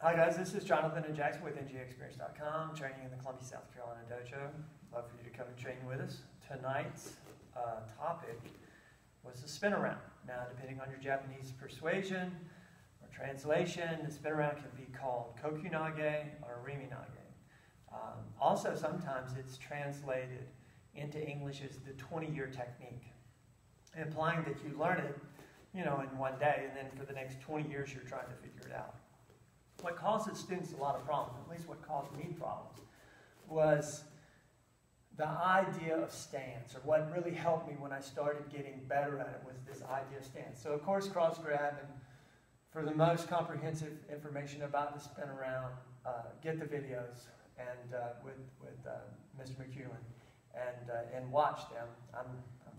Hi guys, this is Jonathan and Jackson with ngexperience.com, training in the Columbia, South Carolina dojo. Love for you to come and train with us. Tonight's topic was the spin around. Now, depending on your Japanese persuasion or translation, the spin around can be called kokunage or riminage. Also, sometimes it's translated into English as the 20-year technique, implying that you learn it, in one day, and then for the next 20 years you're trying to figure it out. What causes students a lot of problems, at least what caused me problems, was the idea of stance, or what really helped me when I started getting better at it was this idea of stance. So of course cross grab, and for the most comprehensive information about the spin around, get the videos and with Mr. MacEwen and watch them. I'm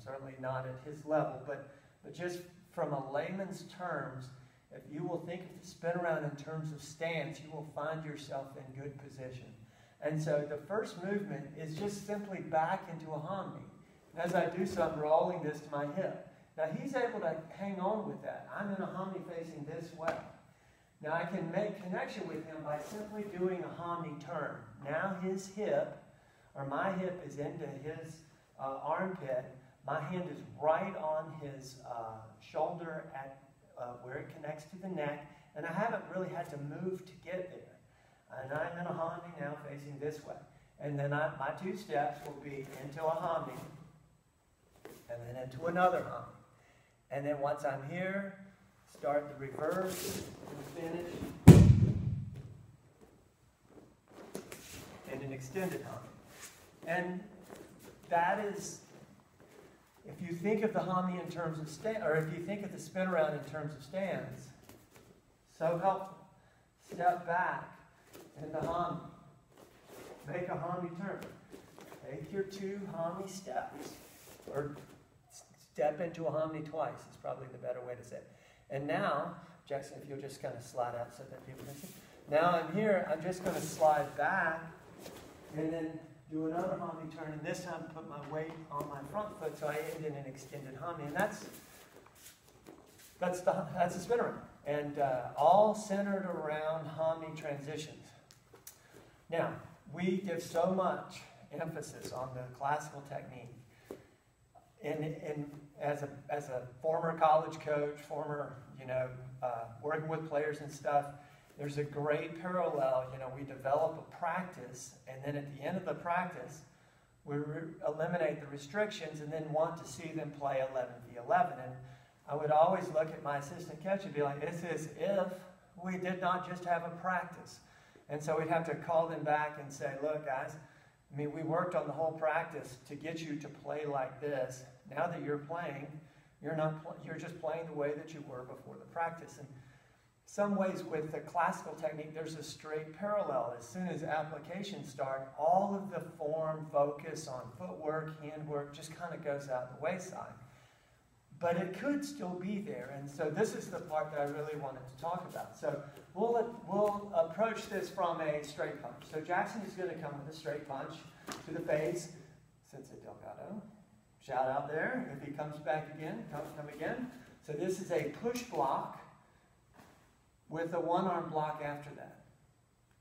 certainly not at his level, but just from a layman's terms, if you will think of the spin around in terms of stance, you will find yourself in good position. And so the first movement is just simply back into a hanmi. And as I do so, I'm rolling this to my hip. Now he's able to hang on with that. I'm in a hanmi facing this way. Now I can make connection with him by simply doing a hanmi turn. Now his hip, or my hip, is into his armpit. My hand is right on his shoulder at where it connects to the neck, and I haven't really had to move to get there. And I'm in a hanmi now facing this way. And then my two steps will be into a hanmi, and then into another hanmi. And then once I'm here, start the reverse and finish in an extended hanmi. And that is, if you think of the hanmi in terms of stance, or if you think of the spin around in terms of stance, so helpful. Step back in the hanmi. Make a hanmi turn. Take your two hanmi steps, or step into a hanmi twice is probably the better way to say it. And now, Jackson, if you'll just kind of slide out so that people can see. Now I'm here, I'm just going to slide back, and then do another hanmi turn, and this time put my weight on my front foot, so I end in an extended hanmi, and that's the spin around, and all centered around hanmi transitions. Now, we give so much emphasis on the classical technique, and as a former college coach, former working with players and stuff. There's a great parallel. We develop a practice, and then at the end of the practice, we eliminate the restrictions and then want to see them play 11v11. And I would always look at my assistant coach and be like, this is if we did not just have a practice. And so we'd have to call them back and say, look, guys, we worked on the whole practice to get you to play like this. Now that you're playing, you're just playing the way that you were before the practice. And some ways with the classical technique, there's a straight parallel. As soon as applications start, all of the form, focus on footwork, handwork just kind of goes out the wayside. But it could still be there, and so this is the part that I really wanted to talk about. So we'll approach this from a straight punch. So Jackson is going to come with a straight punch to the face, Sensei Delgado. Shout out there. If he comes back again, come again. So this is a push block with a one-arm block after that.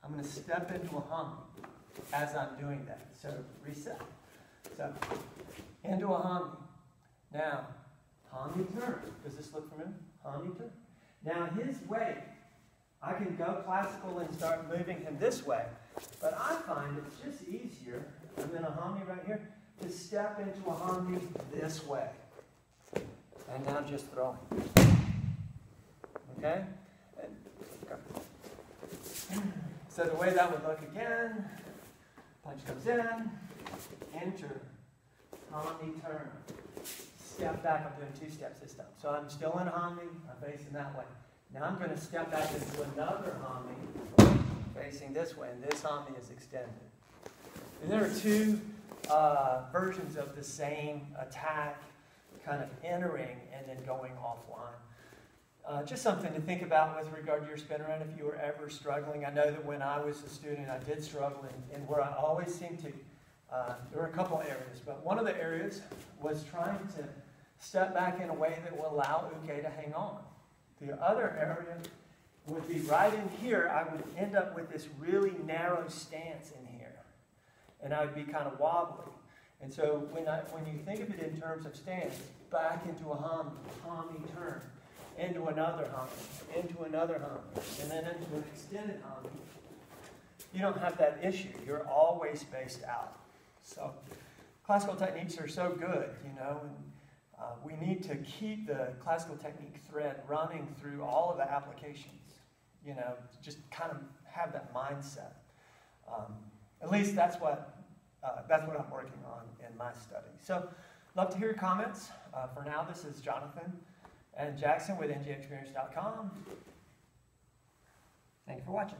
I'm going to step into a hanmi as I'm doing that. So reset. So into a hanmi. Now, hanmi turn. Does this look familiar? Hanmi turn. Now his weight, I can go classical and start moving him this way, but I find it's just easier, I'm in a hanmi right here, to step into a hanmi this way. And now just throwing. Okay? So the way that would look again, punch comes in, enter, hanmi turn, step back. I'm doing two steps this time. So I'm still in hanmi, I'm facing that way. Now I'm going to step back into another hanmi, facing this way, and this hanmi is extended. And there are two versions of the same attack, kind of entering and then going offline. Just something to think about with regard to your spin around if you were ever struggling. I know that when I was a student, I did struggle, and where I always seemed to, there were a couple areas, but one of the areas was trying to step back in a way that will allow uke to hang on. The other area would be right in here. I would end up with this really narrow stance in here. And I would be kind of wobbly. And so when you think of it in terms of stance, back into a hami turn, into another hami, into another hami, and then into an extended hami, you don't have that issue. You're always spaced out. So classical techniques are so good, you know, and we need to keep the classical technique thread running through all of the applications, you know, just kind of have that mindset. At least that's what I'm working on in my study. So, love to hear your comments. For now, this is Jonathan and Jackson with ngexperience.com. Thank you for watching.